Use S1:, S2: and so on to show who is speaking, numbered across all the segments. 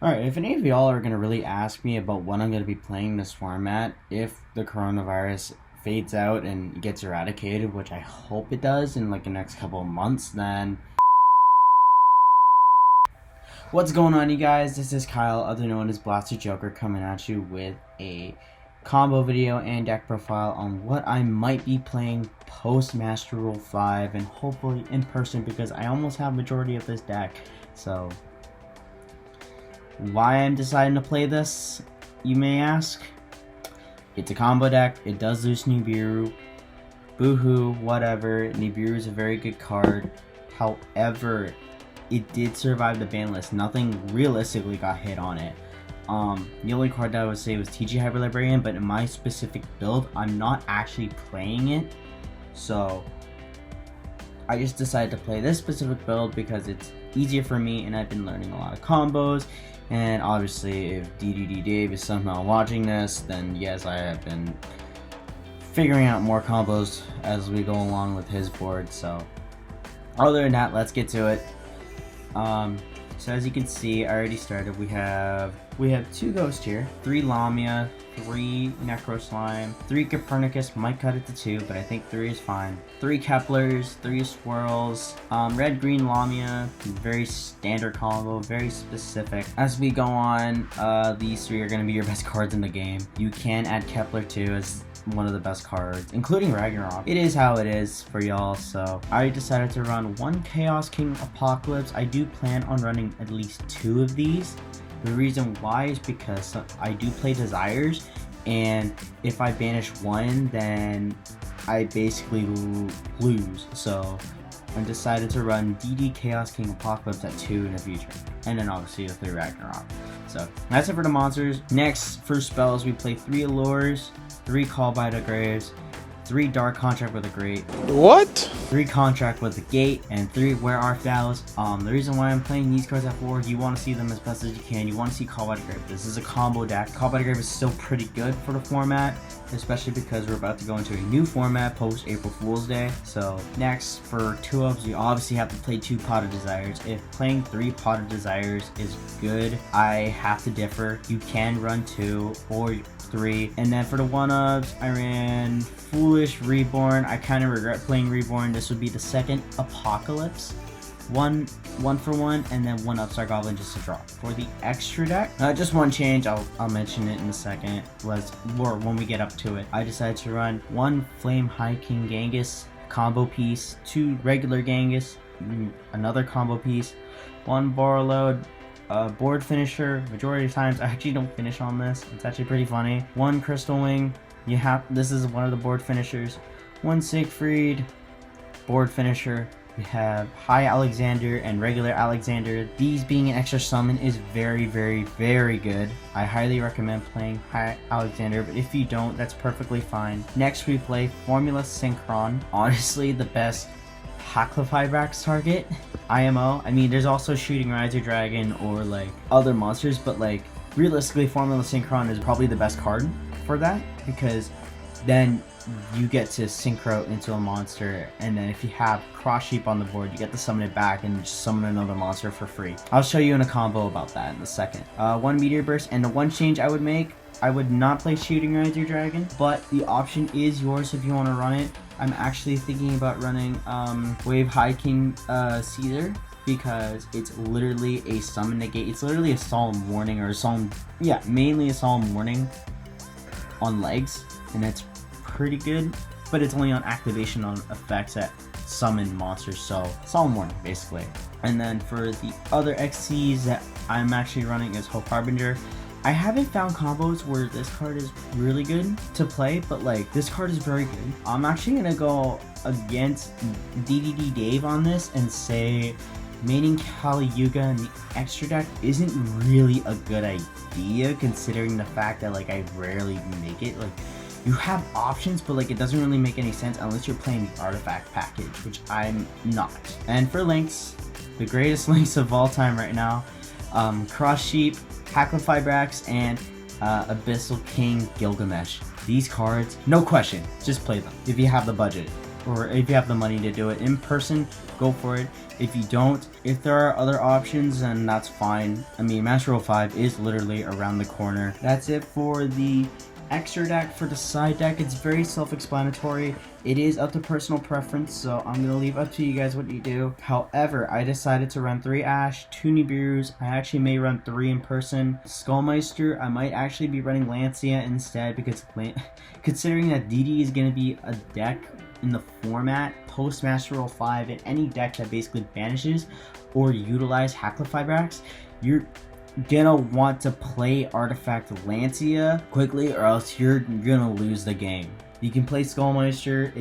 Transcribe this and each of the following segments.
S1: Alright, if any of y'all are going to really ask me about when I'm going to be playing this format, if the coronavirus fades out and gets eradicated, which I hope it does in like the next couple of months, then what's going on, you guys? This is Kyle, other known as Blaster Joker, coming at you with a combo video and deck profile on what I might be playing post Master Rule 5, and hopefully in person, because I almost have majority of this deck. So why I'm deciding to play this, you may ask? It's a combo deck. It does lose Nibiru. Boohoo, whatever. Nibiru is a very good card. However, it did survive the ban list. Nothing realistically got hit on it. The only card that I would say was TG Hyper Librarian, but in my specific build, I'm not actually playing it. So I just decided to play this specific build because it's easier for me, and I've been learning a lot of combos. And obviously, if DDD Dave is somehow watching this, then yes, I have been figuring out more combos as we go along with his board. So other than that, let's get to it. So as you can see, I already started. We have 2 Ghosts here, 3 Lamia, 3 Necro Slime, 3 Copernicus, might cut it to 2, but I think 3 is fine. 3 Keplers, 3 Swirls, Red Green Lamia, very standard combo, very specific. As we go on, these 3 are going to be your best cards in the game. You can add Kepler too as one of the best cards, including Ragnarok. It is how it is for y'all. So I decided to run 1 Chaos King Apocalypse. I do plan on running at least 2 of these. The reason why is because I do play Desires, and if I banish 1, then I basically lose. So I decided to run DD Chaos King Apocalypse at 2 in the future, and then obviously the 3 Ragnarok. So that's it for the monsters. Next, for spells, we play 3 Allures, 3 Call by the Graves, 3 Dark Contract with a Great.
S2: What?
S1: 3 Contract with the Gate, and 3 Where Art Thou. The reason why I'm playing these cards at 4, you want to see them as best as you can. You want to see Call by the Grave. This is a combo deck. Call by the Grave is still pretty good for the format, especially because we're about to go into a new format post April Fool's Day. So next, for 2 ups, you obviously have to play 2 Pot of Desires. If playing 3 Pot of Desires is good, I have to differ. You can run 2 or 3. And then for the 1-ups, I ran Foolish Reborn. I kind of regret playing Reborn. This would be the second Apocalypse. 1 for 1, and then 1 Upstart Goblin just to draw. For the extra deck, just one change, I'll mention it in a second, or when we get up to it. I decided to run 1 Flame High King Genghis combo piece, 2 regular Genghis, another combo piece, 1 Borreload, board finisher. Majority of times I actually don't finish on this. It's actually pretty funny. 1 Crystal Wing. This is one of the board finishers. 1 Siegfried, board finisher. We have High Alexander and regular Alexander. These being an extra summon is very, very, very good. I highly recommend playing High Alexander, but if you don't, that's perfectly fine. Next, we play Formula Synchron. Honestly, the best Hacklefibrax target. IMO. I mean, there's also Shooting Riser Dragon or like other monsters, but like realistically, Formula Synchron is probably the best card for that, because then you get to synchro into a monster, and then if you have Cross Sheep on the board, you get to summon it back and just summon another monster for free. I'll show you in a combo about that in a second. 1 Meteor Burst, and the one change I would make, I would not play Shooting Riser Dragon, but the option is yours if you want to run it. I'm actually thinking about running Wave High King Caesar, because it's literally a summon negate. It's literally a Solemn Warning, or a Solemn, mainly a Solemn Warning on legs, and that's pretty good, but it's only on activation on effects that summon monsters, so Solemn Warning basically. And then for the other XCs that I'm actually running is Hope Harbinger. I haven't found combos where this card is really good to play, but like this card is very good. I'm actually gonna go against DDD Dave on this and say maining Kali Yuga in the extra deck isn't really a good idea, considering the fact that like I rarely make it. Like, you have options, but like it doesn't really make any sense unless you're playing the artifact package, which I'm not. And for links, the greatest links of all time right now, Cross Sheep, Hacklefibrax, and Abyssal King Gilgamesh. These cards, no question, just play them if you have the budget. or if you have the money to do it in person, go for it. If you don't, if there are other options, then that's fine. I mean, Master Rule 5 is literally around the corner. That's it for the extra deck. For the side deck, it's very self-explanatory. It is up to personal preference, so I'm gonna leave up to you guys what you do. However, I decided to run 3 Ash, 2 Nibiru's. I actually may run 3 in person. Skullmeister, I might actually be running Lancia instead, because considering that DD is gonna be a deck in the format post Master Rule 5, and any deck that basically banishes or utilize Hacklefibrax, you're gonna want to play Artifact Lancia quickly, or else you're gonna lose the game. You can play Skullmeister,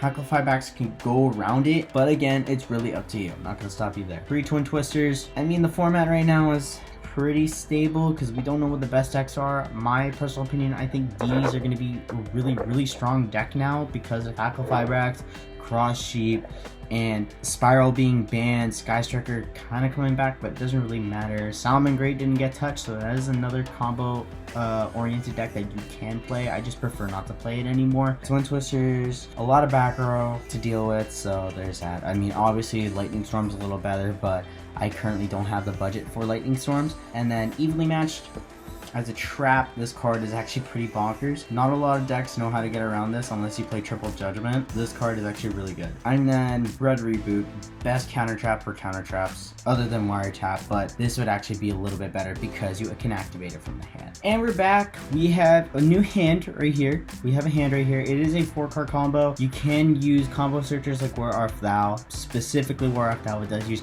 S1: Hacklefibrax can go around it, but again, it's really up to you. I'm not gonna stop you there. 3 Twin Twisters, I mean, the format right now is pretty stable because we don't know what the best decks are. My personal opinion, I think Ds are going to be a really strong deck now because of Hacklefibrax, Cross Sheep, and Spiral being banned, Sky Striker kind of coming back, but it doesn't really matter. Salmon Great didn't get touched, so that is another combo oriented deck that you can play. I just prefer not to play it anymore. Twin Twisters, a lot of back row to deal with, so there's that. I mean, obviously Lightning Storm's a little better, but I currently don't have the budget for Lightning Storms. And then Evenly Matched, as a trap, this card is actually pretty bonkers. Not a lot of decks know how to get around this unless you play Triple Judgment. This card is actually really good. And then Red Reboot, best counter trap for counter traps other than Wiretap, but this would actually be a little bit better because you can activate it from the hand. And we're back. We have a new hand right here. It is a 4-card combo. You can use combo searchers like Where Art Thou, specifically Where Art Thou. It does use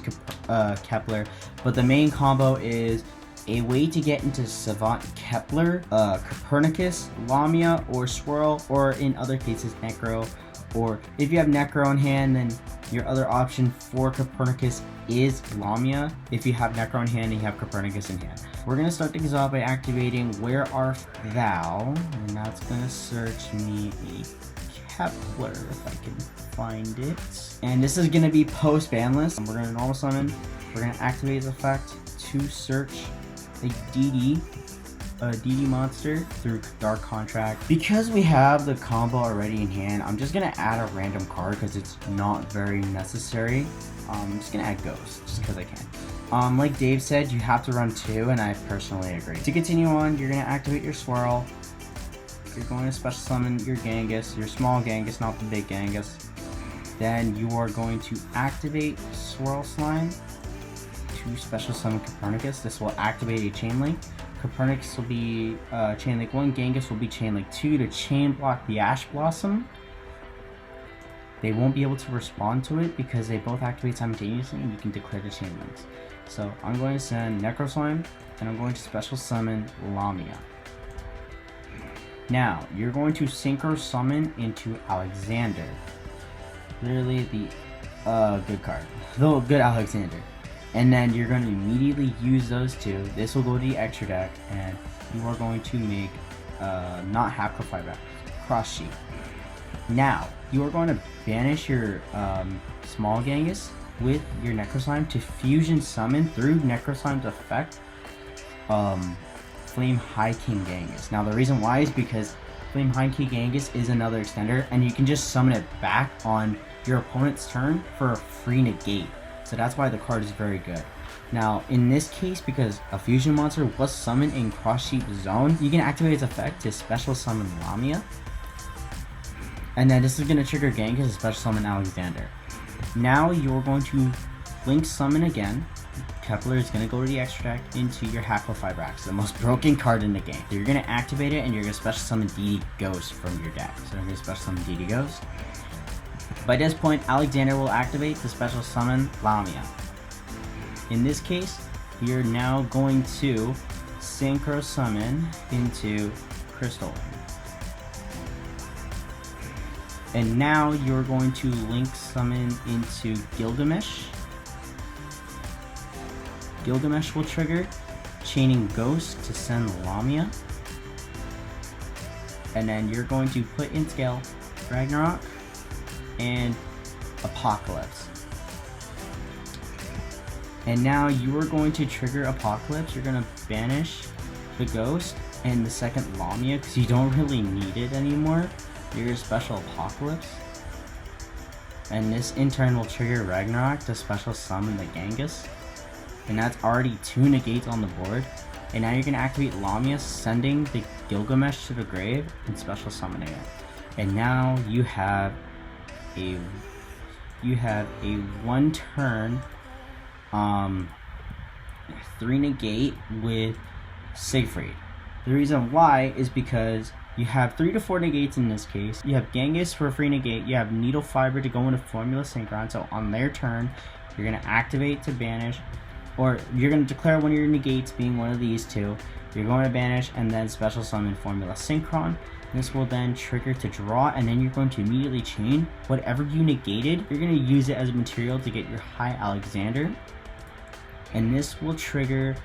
S1: Kepler, but the main combo is a way to get into Savant Kepler, Copernicus, Lamia, or Swirl, or in other cases Necro. Or if you have Necro in hand, then your other option for Copernicus is Lamia. If you have Necro in hand and you have Copernicus in hand. We're going to start things off by activating Where Art Thou, and that's going to search me a Kepler if I can find it. And this is going to be post ban list. We're going to normal summon. We're going to activate its effect to search a DD monster through Dark Contract. Because we have the combo already in hand, I'm just gonna add a random card because it's not very necessary. I'm just gonna add Ghost just because I can. Like Dave said, you have to run 2, and I personally agree. To continue on, you're gonna activate your Swirl. You're going to special summon your Genghis, your small Genghis, not the big Genghis. Then you are going to activate Swirl Slime to special summon Copernicus. This will activate a Chain Link. Copernicus will be Chain Link 1, Genghis will be Chain Link 2 to chain block the Ash Blossom. They won't be able to respond to it because they both activate simultaneously, and you can declare the Chain Links. So I'm going to send Necro Slime, and I'm going to special summon Lamia. Now, you're going to Synchro Summon into Alexander. Literally the good card. The good Alexander. And then you're going to immediately use those 2. This will go to the extra deck, and you are going to make not Hacklefibrax, Cross Sheep. Now, you are going to banish your small Genghis with your Necroslime to fusion summon through Necroslime's effect Flame High King Genghis. Now, the reason why is because Flame High King Genghis is another extender, and you can just summon it back on your opponent's turn for a free negate. So that's why the card is very good. Now, in this case, because a fusion monster was summoned in Cross Sheep Zone, you can activate its effect to special summon Lamia. And then this is going to trigger Genghis to special summon Alexander. Now you're going to Link Summon again. Kepler is going to go to the extra deck into your Hacklefibrax, the most broken card in the game. So you're going to activate it, and you're going to special summon DD Ghost from your deck. So I'm going to special summon DD Ghost. By this point, Alexander will activate to special summon Lamia. In this case, you're now going to Synchro Summon into Crystal. And now you're going to Link Summon into Gilgamesh. Gilgamesh will trigger, chaining Ghost to send Lamia. And then you're going to put in scale Ragnarok and Apocalypse. And now you are going to trigger Apocalypse. You're going to banish the Ghost and the second Lamia because you don't really need it anymore. your special Apocalypse, and this in turn will trigger Ragnarok to special summon the Genghis, and that's already 2 negates on the board. And now you're going to activate Lamia, sending the Gilgamesh to the grave and special summoning it. And now you have a 1 turn 3 negate with Siegfried. The reason why is because you have 3 to 4 negates in this case. You have Genghis for a free negate. You have Needle Fiber to go into Formula Synchron. So on their turn, you're going to activate to banish, or you're going to declare one of your negates being one of these 2. You're going to banish and then special summon Formula Synchron. This will then trigger to draw, and then you're going to immediately chain whatever you negated. You're going to use it as a material to get your High Alexander, and this will trigger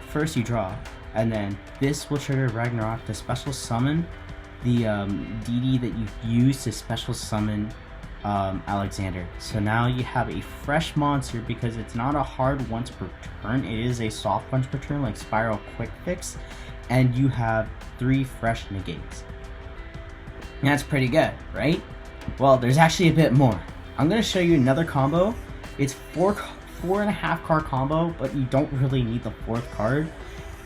S1: first you draw, and then this will trigger Ragnarok to special summon the DD that you used to special summon Alexander. So now you have a fresh monster because it's not a hard once per turn, it is a soft once per turn like Spiral Quick Fix, and you have 3 fresh negates. And that's pretty good, right? Well, there's actually a bit more. I'm going to show you another combo. It's 4.5 card combo, but you don't really need the 4th card,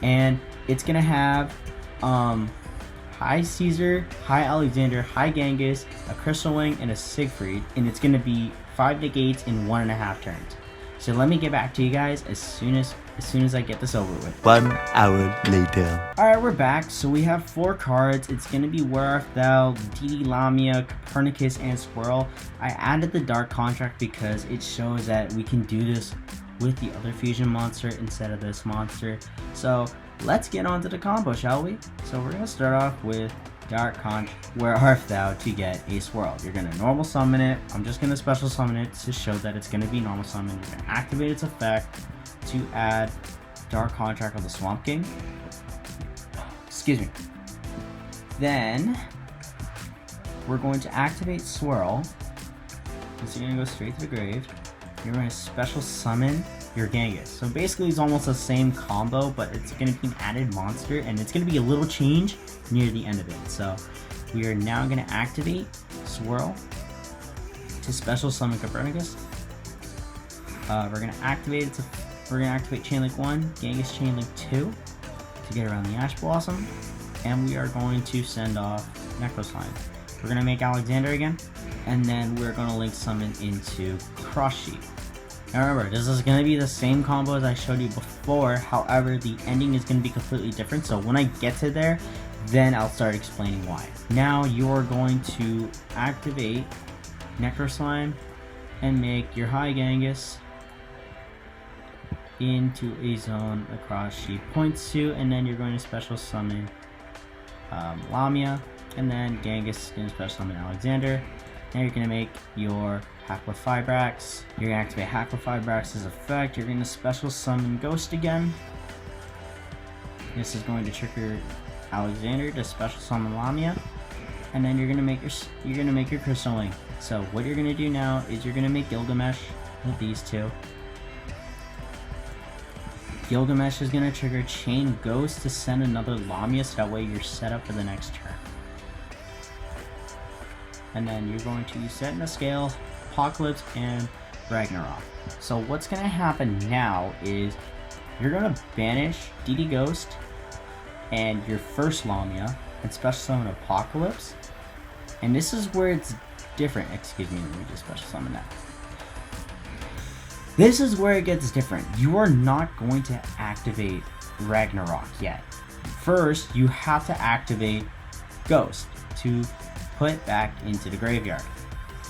S1: and it's going to have High Caesar, High Alexander, High Genghis, a Crystal Wing, and a Siegfried, and it's going to be 5 negates in 1.5 turns. So let me get back to you guys as soon as I get this over with.
S2: 1 hour later.
S1: Alright, we're back. So we have 4 cards. It's going to be Where Art Thou, DD Lamia, Copernicus, and Swirl. I added the Dark Contract because it shows that we can do this with the other fusion monster instead of this monster. So let's get on to the combo, shall we? So we're going to start off with Dark Contract, Where Art Thou, to get a Swirl. You're going to normal summon it. I'm just going to special summon it to show that it's going to be normal summon. You're going to activate its effect to add Dark Contract of the Swamp King. Excuse me. Then we're going to activate Swirl. So you're going to go straight to the grave. You're going to special summon your Genghis. So basically it's almost the same combo, but it's going to be an added monster, and it's going to be a little change near the end of it. So we are now going to activate Swirl to special summon Copernicus. We're going to activate Chainlink 1, Genghis Chainlink 2 to get around the Ash Blossom, and we are going to send off Necroslime. We're going to make Alexander again, and then we're going to link summon into Cross Sheet. Now remember, this is going to be the same combo as I showed you before, however the ending is going to be completely different, so when I get to there, then I'll start explaining why. Now you are going to activate Necroslime and make your High Genghis into a zone across Sheet points to, and then you're going to special summon Lamia, and then Genghis is going to special summon Alexander. Now you're going to make your Hack with Fibrax. You're going to activate Hack with Fibrax's effect. You're going to special summon Ghost again. This is going to trigger Alexander to special summon Lamia, and then you're going to make your Crystal Wing. So what you're going to do now is you're going to make Gilgamesh with these 2. Gilgamesh is going to trigger Chain Ghost to send another Lamia, so that way you're set up for the next turn. And then you're going to set in a scale, Apocalypse, and Ragnarok. So what's going to happen now is you're going to banish DD Ghost and your first Lamia and special summon Apocalypse. And this is where it's different. Excuse me, let me just special summon that. This is where it gets different. You are not going to activate Ragnarok yet. First, you have to activate Ghost to put back into the graveyard.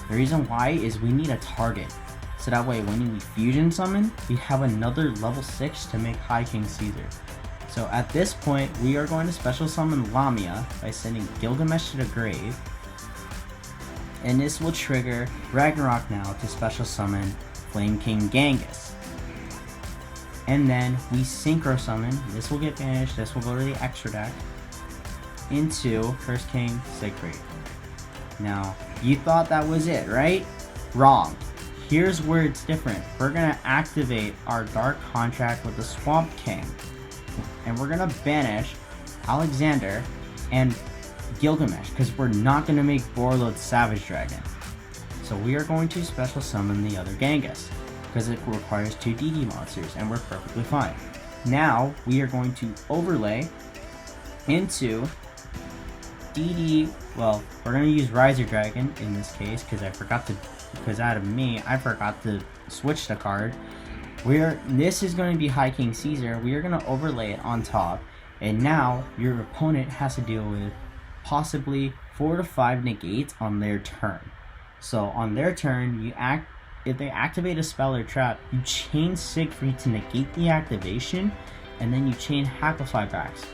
S1: The reason why is we need a target, so that way when we fusion summon, we have another level 6 to make High King Caesar. So at this point, we are going to special summon Lamia by sending Gilgamesh to the grave, and this will trigger Ragnarok now to special summon Flame King Genghis. And then we synchro summon, this will get banished, this will go to the extra deck, into Curse King Siegfried. Now, you thought that was it, right? Wrong. Here's where it's different. We're going to activate our Dark Contract with the Swamp King, and we're going to banish Alexander and Gilgamesh, because we're not going to make Borreload Savage Dragon. So we are going to special summon the other Genghis, because it requires 2 DD monsters, and we're perfectly fine. Now, we are going to overlay into DD, well, we're going to use Riser Dragon in this case, because I forgot to switch the card. This is going to be High King Caesar. We are going to overlay it on top, and now your opponent has to deal with possibly 4 to 5 negates on their turn. So on their turn, if they activate a spell or trap, you chain Siegfried to negate the activation, and then you chain Hackify-Brax.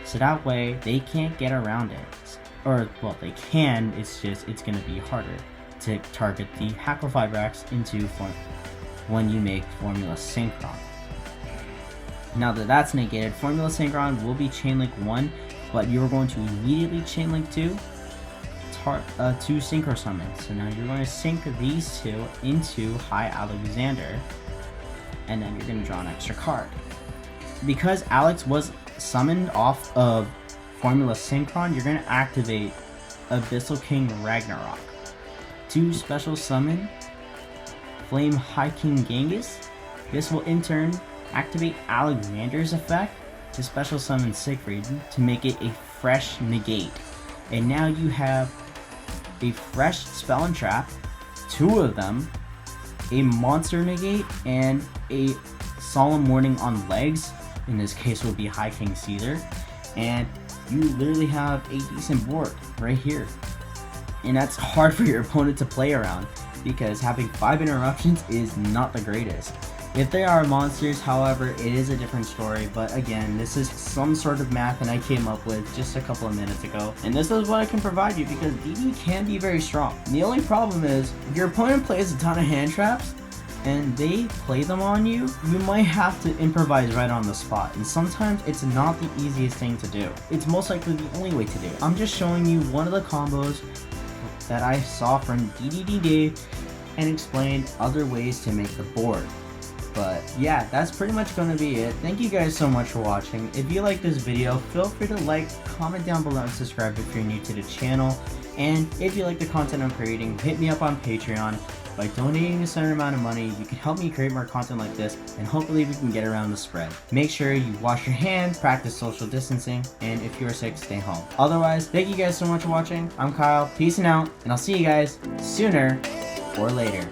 S1: So that way they can't get around it. Or, well, they can, it's going to be harder to target the Hackify-Brax into when you make Formula Synchron. Now that that's negated, Formula Synchron will be Chainlink 1, but you're going to immediately Chainlink 2 to Synchro Summon. So now you're going to sync these two into High Alexander, and then you're going to draw an extra card. Because Alex was summoned off of Formula Synchron, you're going to activate Abyssal King Ragnarok to special summon Flame High King Genghis. This will in turn activate Alexander's effect to special summon Siegfried to make it a fresh negate. And now you have a fresh spell and trap, 2 of them, a monster negate, and a solemn warning on legs. In this case will be High King Caesar. And you literally have a decent board right here. And that's hard for your opponent to play around, because having 5 interruptions is not the greatest. If they are monsters, however, it is a different story, but again, this is some sort of math that I came up with just a couple of minutes ago, and this is what I can provide you, because DD can be very strong. The only problem is, if your opponent plays a ton of hand traps, and they play them on you, you might have to improvise right on the spot, and sometimes it's not the easiest thing to do. It's most likely the only way to do it. I'm just showing you one of the combos that I saw from DDD Dave, and explained other ways to make the board. But yeah, that's pretty much going to be it. Thank you guys so much for watching. If you like this video, feel free to like, comment down below, and subscribe if you're new to the channel. And if you like the content I'm creating, hit me up on Patreon. By donating a certain amount of money, you can help me create more content like this, and hopefully we can get around the spread. Make sure you wash your hands, practice social distancing, and if you're sick, stay home. Otherwise, thank you guys so much for watching. I'm Kyle, peace and out, and I'll see you guys sooner or later.